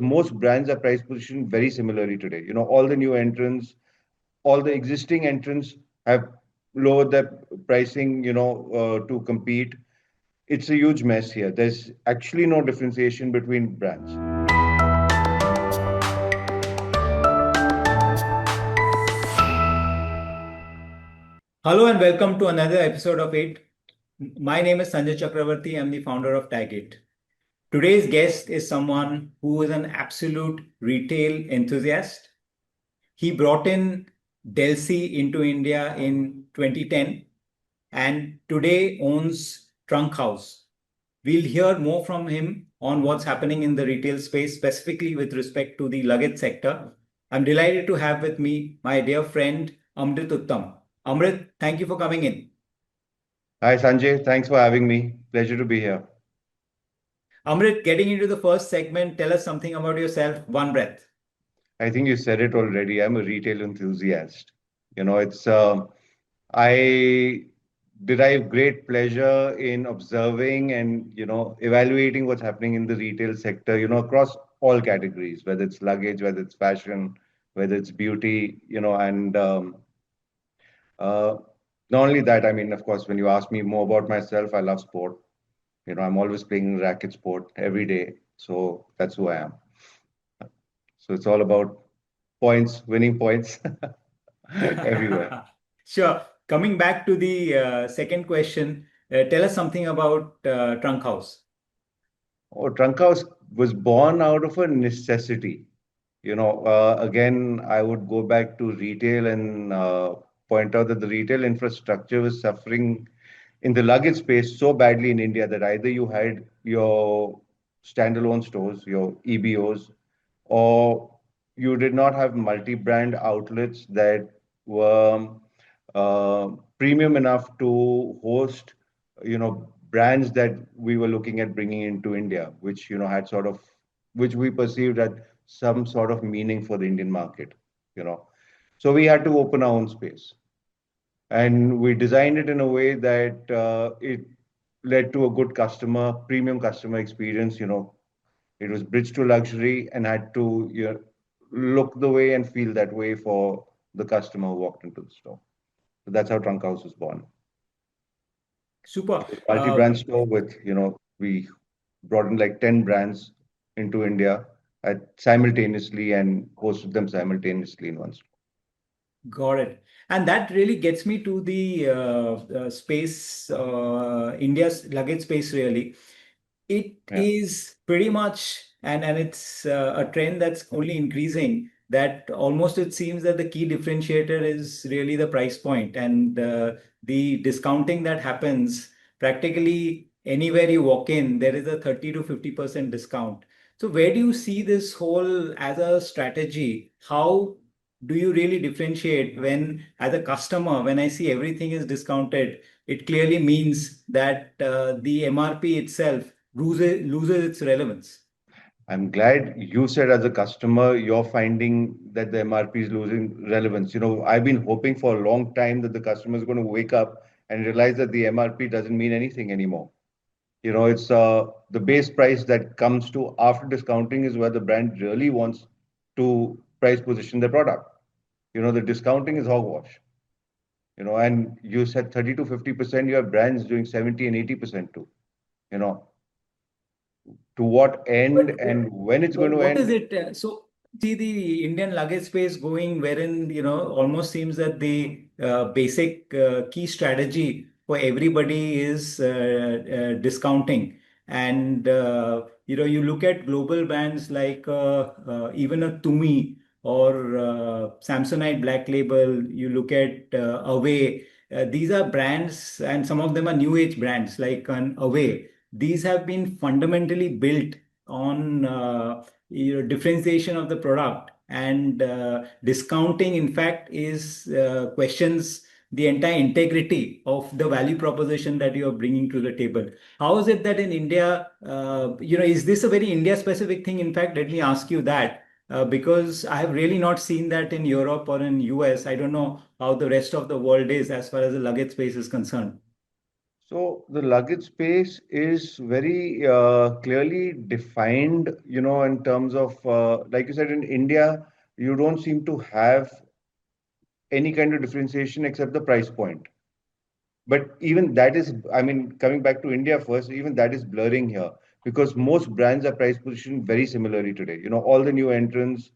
most brands are price positioned very similarly today. All the new entrants, all the existing entrants have lowered their pricing, to compete. It's a huge mess here. There's actually no differentiation between brands. Hello and welcome to another episode of It. My name is Sanjay Chakravarti. I'm the founder of Tag It. Today's guest is someone who is an absolute retail enthusiast. He brought in Delsi into India in 2010 and today owns Trunk House. We'll hear more from him on what's happening in the retail space, specifically with respect to the luggage sector. I'm delighted to have with me my dear friend Amrit Uttam. Amrit, thank you for coming in. Hi, Sanjay. Thanks for having me. Pleasure to be here. Amrit, getting into the first segment, tell us something about yourself, one breath. I think you said it already. I'm a retail enthusiast. It's I derive great pleasure in observing and evaluating what's happening in the retail sector. Across all categories, whether it's luggage, whether it's fashion, whether it's beauty. And uh, not only that, I mean, of course, when you ask me more about myself, I love sport. I'm always playing racket sport every day, so that's who I am. So it's all about points, winning points everywhere. Sure. Coming back to the second question, tell us something about Trunk House. Oh, Trunk House was born out of a necessity. Again, I would go back to retail and point out that the retail infrastructure was suffering in the luggage space so badly in India that either you had your standalone stores, your EBOs, or you did not have multi-brand outlets that were premium enough to host, brands that we were looking at bringing into India, which had sort of, which we perceived had some sort of meaning for the Indian market. You know, so we had to open our own space, and we designed it in a way that it led to a good premium customer experience. It was bridge to luxury and had to look the way and feel that way for the customer who walked into the store. So that's how Trunk House was born. Super. Multi-brand store with, we brought in like 10 brands into India simultaneously and hosted them simultaneously in one store. Got it. And that really gets me to the space, India's luggage space, really. It Yeah. is pretty much, and it's a trend that's only increasing, that almost it seems that the key differentiator is really the price point and the discounting that happens practically anywhere you walk in, there is a 30 to 50% discount. So where do you see this whole as a strategy? How do you really differentiate when, as a customer, when I see everything is discounted, it clearly means that the MRP itself loses its relevance. I'm glad you said as a customer, you're finding that the MRP is losing relevance. I've been hoping for a long time that the customer is going to wake up and realize that the MRP doesn't mean anything anymore. It's the base price that comes to after discounting is where the brand really wants to price position their product. The discounting is hogwash. And you said 30 to 50%, you have brands doing 70 and 80% too. You know, to what end But and when it's going to what is end? it? So see the Indian luggage space going wherein, almost seems that the basic key strategy for everybody is discounting. And, you look at global brands like even a Tumi or Samsonite Black Label, you look at Away. These are brands, and some of them are new age brands like an Away. These have been fundamentally built on differentiation of the product, and discounting in fact is questions the entire integrity of the value proposition that you are bringing to the table. How is it that in India, is this a very India specific thing? In fact, let me ask you that, because I have really not seen that in Europe or in US. I don't know how the rest of the world is as far as the luggage space is concerned. So the luggage space is very clearly defined, in terms of, like you said, in India, you don't seem to have any kind of differentiation except the price point. But even that is, I mean, coming back to India first, even that is blurring here because most brands are price positioned very similarly today. All the new entrants,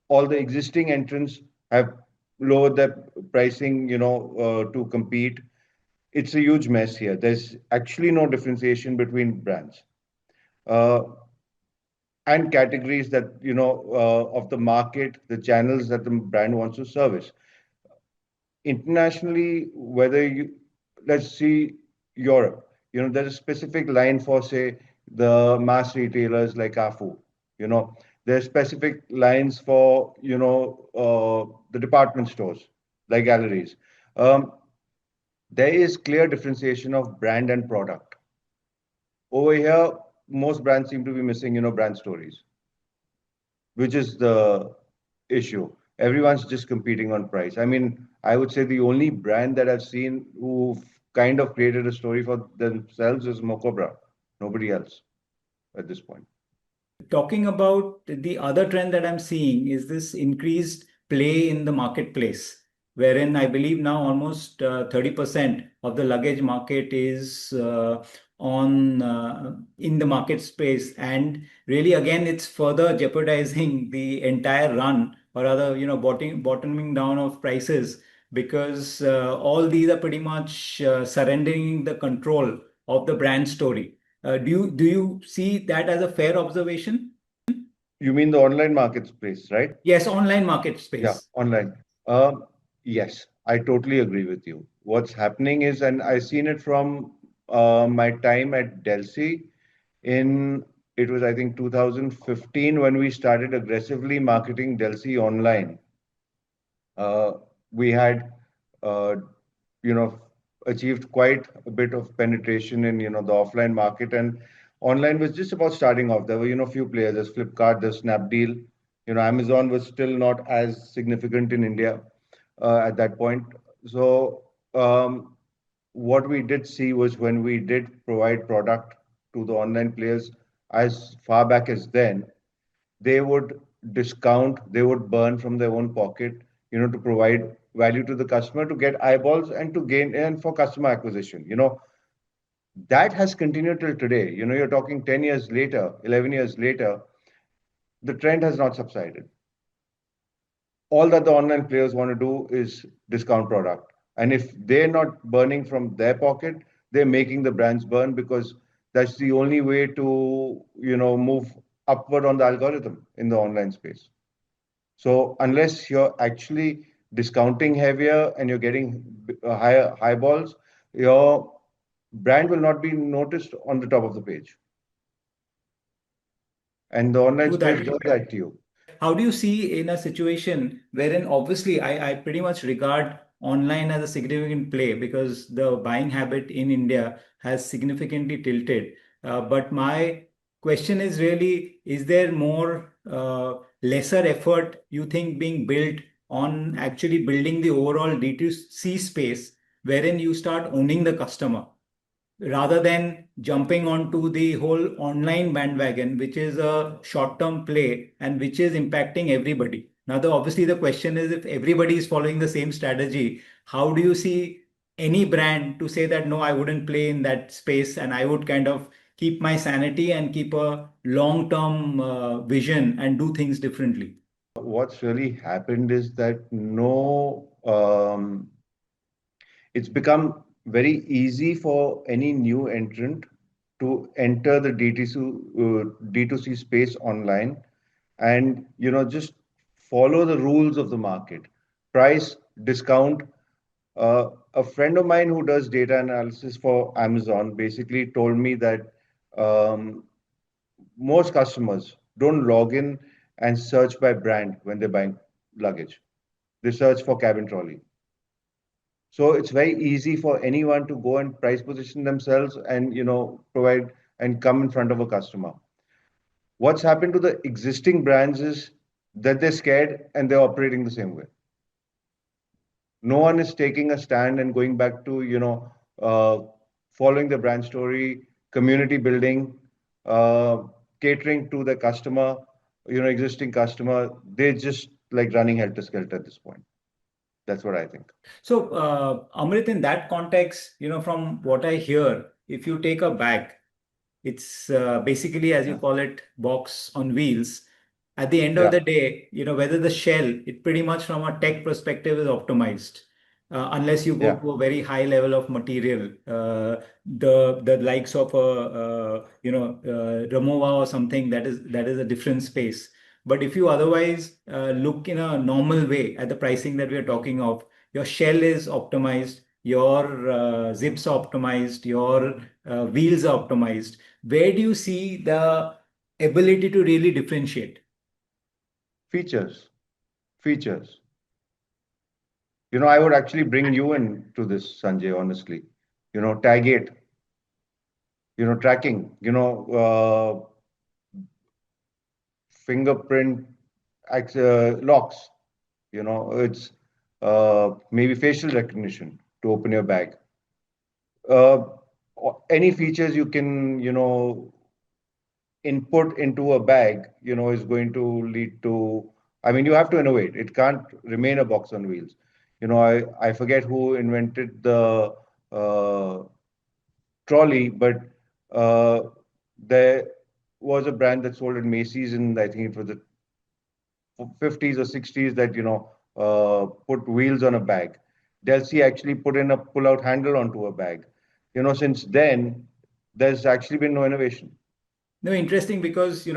all the existing entrants have lowered their pricing, to compete. It's a huge mess here. There's actually no differentiation between brands uh, and categories that, of the market, the channels that the brand wants to service. Internationally, let's see Europe, there's a specific line for, say, the mass retailers like Afu, you know, there's specific lines for, the department stores like galleries. Um, there is clear differentiation of brand and product. Over here, most brands seem to be missing, brand stories, which is the issue. Everyone's just competing on price. I mean, I would say the only brand that I've seen who've kind of created a story for themselves is Mokobra. Nobody else at this point. Talking about the other trend that I'm seeing is this increased play in the marketplace, wherein I believe now almost 30% of the luggage market is on in the market space, and really again it's further jeopardizing the entire run, or rather, bottoming down of prices, because all these are pretty much surrendering the control of the brand story. Do you see that as a fair observation? You mean the online marketplace, right? Yes, online market Yeah, space. online. Yes, I totally agree with you. What's happening is, and I've seen it from my time at Delsi in, it was, I think, 2015 when we started aggressively marketing Delsi online. uh, we had, uh, you know, achieved quite a bit of penetration in, the offline market, and online was just about starting off. There were, few players. There's Flipkart, there's Snapdeal. Amazon was still not as significant in India at that point. So what we did see was when we did provide product to the online players as far back as then, they would discount, they would burn from their own pocket, to provide value to the customer, to get eyeballs and to gain and for customer acquisition. That has continued till today. You're talking 10 years later, 11 years later, the trend has not subsided. All that the online players want to do is discount product. And if they're not burning from their pocket, they're making the brands burn because that's the only way to, move upward on the algorithm in the online space. So unless you're actually discounting heavier and you're getting higher high balls, your brand will not be noticed on the top of the page. And the online True space that. does that to you. How do you see in a situation wherein obviously I pretty much regard online as a significant play because the buying habit in India has significantly tilted. But my question is really, is there more lesser effort you think being built on actually building the overall D2C space wherein you start owning the customer, rather than jumping onto the whole online bandwagon, which is a short-term play and which is impacting everybody. Now, obviously, the question is if everybody is following the same strategy, how do you see any brand to say that no, I wouldn't play in that space and I would kind of keep my sanity and keep a long-term vision and do things differently? What's really happened is that no, it's become very easy for any new entrant to enter the D2C space online and, just follow the rules of the market. Price, discount. A friend of mine who does data analysis for Amazon basically told me that um, most customers don't log in and search by brand when they're buying luggage. They search for cabin trolley. So it's very easy for anyone to go and price position themselves and, provide and come in front of a customer. What's happened to the existing brands is that they're scared and they're operating the same way. No one is taking a stand and going back to, uh, following the brand story, community building, uh, catering to the customer, existing customer. They're just like running helter skelter at this point. That's what I think. So, Amrit, in that context, from what I hear, if you take a bag, it's basically, as you Yeah. call it, box on wheels. At the end of Yeah. the day, whether the shell, it pretty much from a tech perspective is optimized. Unless you go Yeah. to a very high level of material, the likes of a Remova or something, that is a different space. But if you otherwise look in a normal way at the pricing that we are talking of, your shell is optimized, your zips are optimized, your wheels are optimized. Where do you see the ability to really differentiate? Features. Features. I would actually bring you into this, Sanjay, honestly. Tag it, tracking, fingerprint locks, it's maybe facial recognition to open your bag. Uh, any features you can, input into a bag, is going to lead to, I mean, you have to innovate. It can't remain a box on wheels. I forget who invented the uh, trolley, but uh, there was a brand that sold at Macy's, and I think it was the 50s or 60s that put wheels on a bag. Delsey actually put in a pull-out handle onto a bag. Since then, there's actually been no innovation. No, interesting because,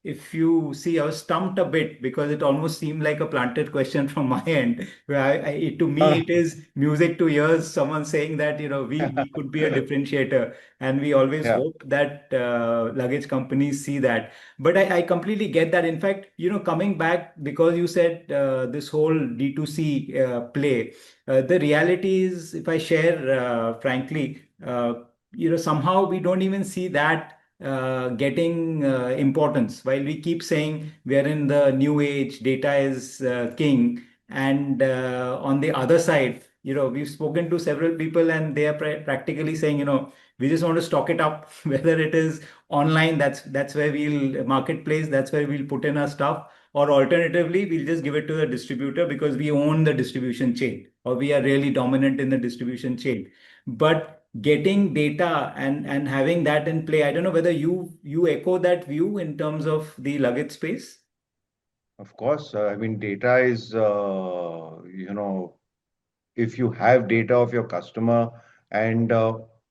if you see, I was stumped a bit because it almost seemed like a planted question from my end. Where to No, me, it is music to ears, someone saying that, we could be a no. differentiator. And we always Yeah, hope that luggage companies see that. But I completely get that. In fact, coming back, because you said this whole D2C play, the reality is, if I share frankly, somehow we don't even see that getting importance. While we keep saying we are in the new age, data is king, and on the other side, we've spoken to several people, and they are practically saying, we just want to stock it up, whether it is online, that's where we'll marketplace, that's where we'll put in our stuff, or alternatively, we'll just give it to the distributor because we own the distribution chain, or we are really dominant in the distribution chain. But getting data and having that in play, I don't know whether you echo that view in terms of the luggage space. of course. I mean, data is, if you have data of your customer and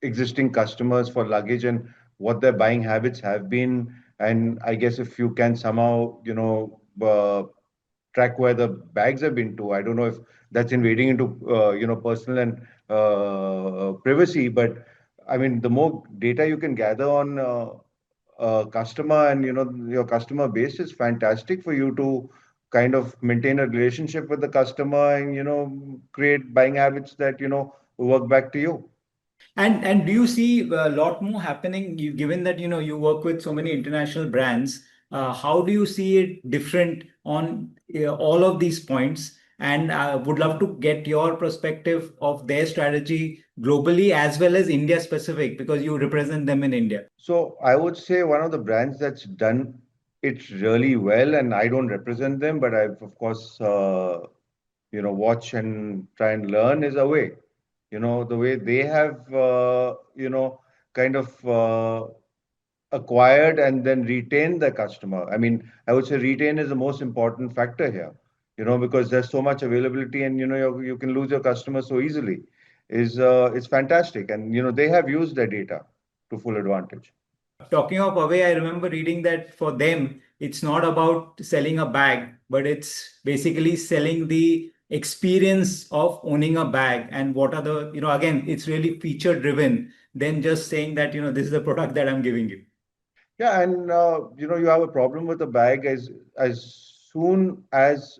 existing customers for luggage and what their buying habits have been, and I guess if you can somehow, track where the bags have been to. I don't know if that's invading into personal and privacy, but I mean the more data you can gather on customer and your customer base is fantastic for you to kind of maintain a relationship with the customer and create buying habits that work back to you. And do you see a lot more happening, given that you work with so many international brands? How do you see it different on all of these points? And I would love to get your perspective of their strategy globally as well as India specific, because you represent them in India. So I would say one of the brands that's done it really well, and I don't represent them, but I've of course watch and try and learn is Away. The way they have kind of acquired and then retained the customer. I mean, I would say retain is the most important factor here. Because there's so much availability, and you can lose your customer so easily. Is fantastic, and they have used their data to full advantage. Talking of Away, I remember reading that for them, it's not about selling a bag, but it's basically selling the experience of owning a bag and what are the, again, it's really feature driven than just saying that, this is the product that I'm giving you. Yeah, and you have a problem with a bag as soon as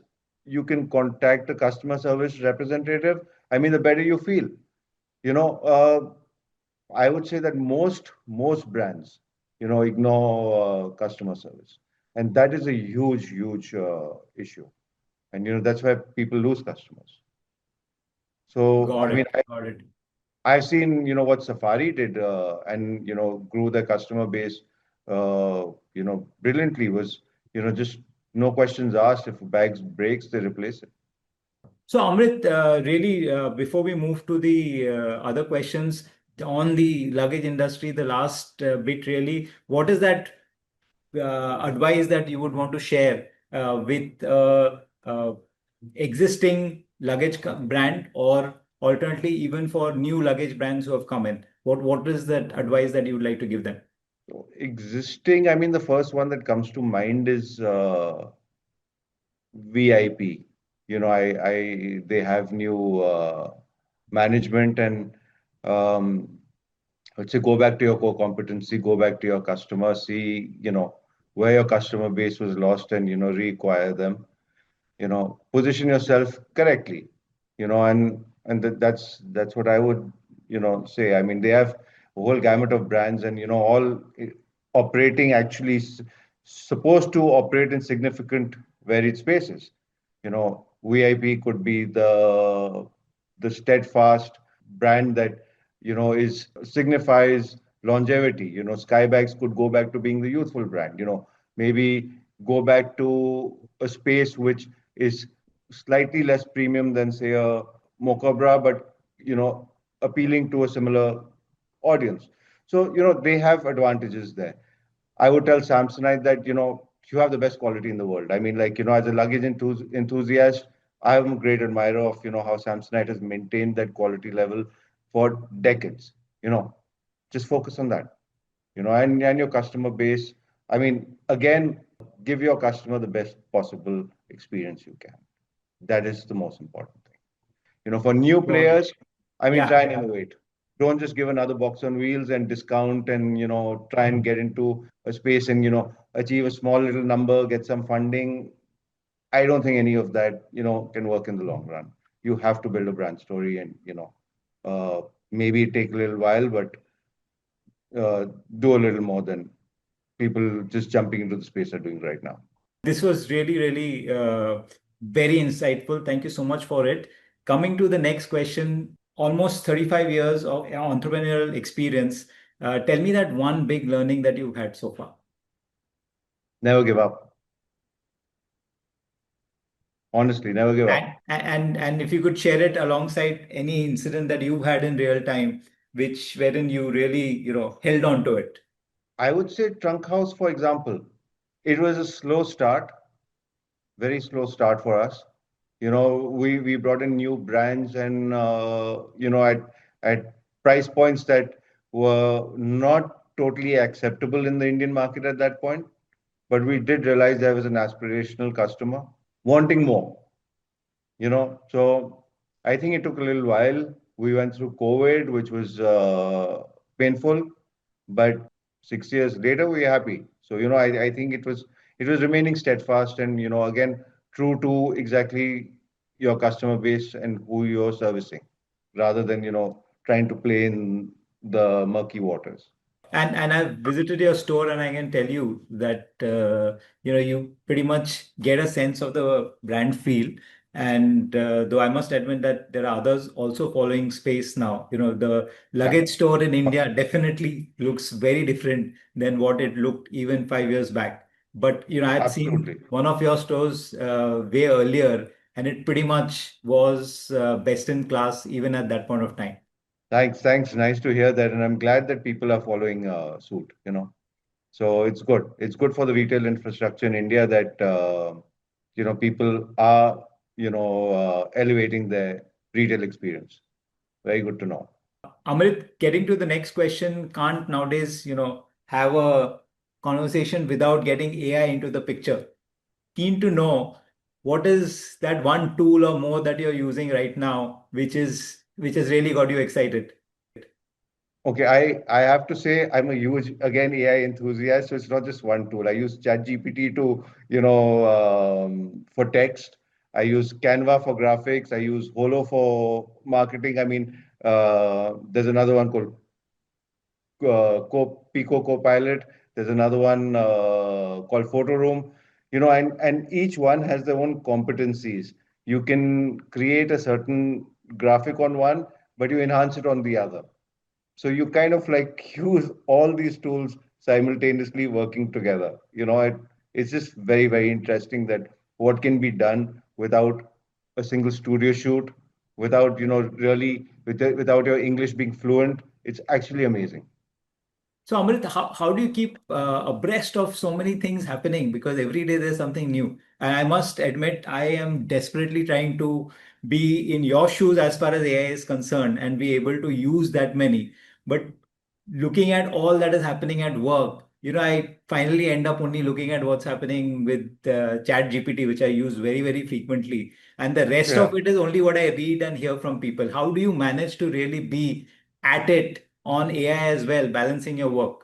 you can contact a customer service representative. I mean, the better you feel. You know, I would say that most brands, ignore customer service, and that is a huge issue. And that's why people lose customers. So, I Got mean, it. Got it. I've seen, what Safari did, and, grew their customer base, brilliantly. Was, just no questions asked. If a bag breaks, they replace it. So, Amrit, really, before we move to the other questions on the luggage industry, the last bit really, what is that advice that you would want to share with existing luggage brand, or alternately even for new luggage brands who have come in? What is that advice that you would like to give them? So existing, I mean, the first one that comes to mind is VIP. They have new management, and um, let's say, go back to your core competency, go back to your customer, see, where your customer base was lost, and, reacquire them. Position yourself correctly, and that's what I would, say. I mean, they have a whole gamut of brands, and, all operating actually supposed to operate in significant varied spaces. VIP could be the steadfast brand that, is signifies longevity. Skybags could go back to being the youthful brand. Maybe go back to a space which is slightly less premium than, say, a Mocha bra, but, appealing to a similar audience. So, they have advantages there. I would tell Samsonite that, you have the best quality in the world. I mean, like, as a luggage enthusiast, I am a great admirer of, how Samsonite has maintained that quality level for decades. Just focus on that, and your customer base. I mean, again, give your customer the best possible experience you can. That is the most important thing. For new Sure. players, I mean, try Yeah. and innovate. Don't just give another box on wheels and discount, and, try and get into a space and, achieve a small little number, get some funding. I don't think any of that, can work in the long run. You have to build a brand story, and, maybe it take a little while, but do a little more than people just jumping into the space are doing right now. This was really, really very insightful. Thank you so much for it. Coming to the next question, almost 35 years of entrepreneurial experience. Tell me that one big learning that you've had so far. Never give up. Honestly, never give up. And if you could share it alongside any incident that you've had in real time, which wherein you really, held on to it. I would say Trunk House, for example. It was a slow start, very slow start for us. We brought in new brands, and, at price points that were not totally acceptable in the Indian market at that point. But we did realize there was an aspirational customer wanting more. So I think it took a little while. We went through COVID, which was painful, but 6 years later we're happy. So, I think it was remaining steadfast, and, again, true to exactly your customer base and who you're servicing, rather than, trying to play in the murky waters. And I've visited your store, and I can tell you that you pretty much get a sense of the brand feel. And though I must admit that there are others also following space now, the Yeah, luggage store in India definitely looks very different than what it looked even 5 years back. But I had seen absolutely. one of your stores way earlier, and it pretty much was best in class even at that point of time. Thanks, thanks. Nice to hear that, and I'm glad that people are following suit. So it's good. It's good for the retail infrastructure in India that, people are, elevating their retail experience. Very good to know. Amrit, getting to the next question, can't nowadays, have a conversation without getting AI into the picture. Keen to know what is that one tool or more that you're using right now, which has really got you excited. Okay, I have to say I'm a huge, again, AI enthusiast. So it's not just one tool. I use ChatGPT to, for text. I use Canva for graphics. I use Holo for marketing. I mean, there's another one called Pico Copilot. There's another one called Photo Room. And each one has their own competencies. You can create a certain graphic on one, but you enhance it on the other. So you kind of like use all these tools simultaneously working together. It's just very, very interesting that what can be done without a single studio shoot, without, really, without your English being fluent. It's actually amazing. So, Amrit, how do you keep abreast of so many things happening? Because every day there's something new. And I must admit, I am desperately trying to be in your shoes as far as AI is concerned and be able to use that many. But looking at all that is happening at work, I finally end up only looking at what's happening with Chat GPT, which I use very, very frequently. And the rest Yeah. of it is only what I read and hear from people. How do you manage to really be at it on AI as well, balancing your work?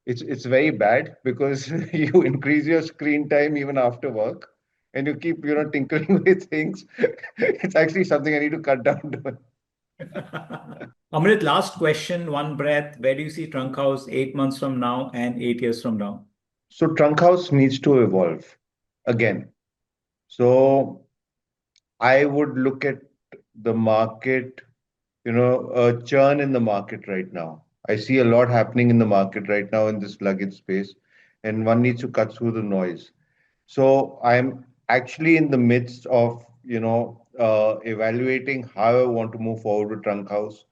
It's very bad because you increase your screen time even after work and you keep, tinkering with things. It's actually something I need to cut down to. Amrit, last question, one breath. Where do you see Trunk House 8 months from now and 8 years from now? So Trunk House needs to evolve again. So I would look at the market, a churn in the market right now. I see a lot happening in the market right now in this luggage space, and one needs to cut through the noise. So I'm actually in the midst of, evaluating how I want to move forward with Trunk House,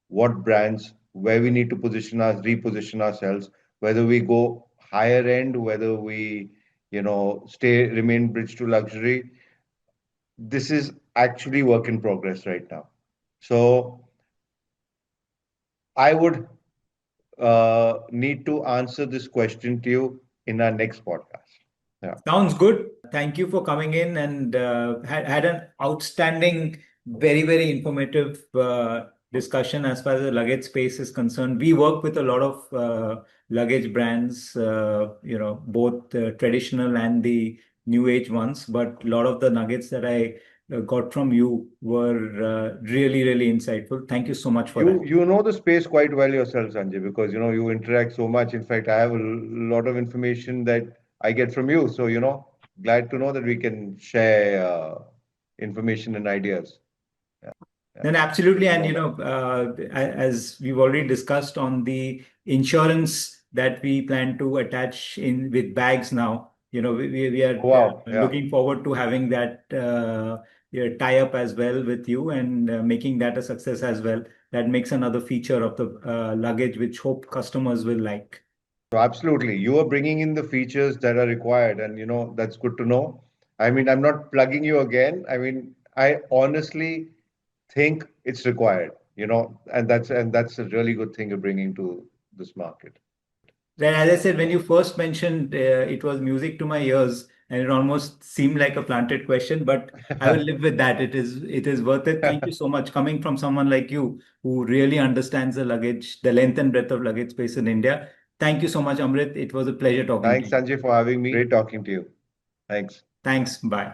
what brands, where we need to reposition ourselves, whether we go higher end, whether we, remain bridge to luxury. This is actually work in progress right now. So I would need to answer this question to you in our next podcast. Yeah. Sounds good. Thank you for coming in and had an outstanding, very, very informative discussion as far as the luggage space is concerned. We work with a lot of luggage brands, both traditional and the new age ones. But a lot of the nuggets that I got from you were really, really insightful. Thank you so much for You that. you know the space quite well yourself, Sanjay, because you interact so much. In fact, I have a lot of information that I get from you. So glad to know that we can share information and ideas. Yeah, yeah. Then absolutely, Good to and know that. as we've already discussed on the insurance that we plan to attach in with bags now, we are Oh, wow. Yeah. looking forward to having that tie up as well with you and making that a success as well. That makes another feature of the luggage, which hope customers will like. So absolutely, you are bringing in the features that are required, and that's good to know. I mean, I'm not plugging you again. I mean, I honestly think it's required. And that's a really good thing you're bringing to this market. Then, as I said, when So you first mentioned, it was music to my ears, and it almost seemed like a planted question, but I will live with that. It is worth it. Thank you so much coming from someone like you who really understands the luggage, the length and breadth of luggage space in India. Thank you so much, Amrit. It was a pleasure talking to thanks, you. Sanjay, for having me. Great talking to you. Thanks. Thanks. Bye.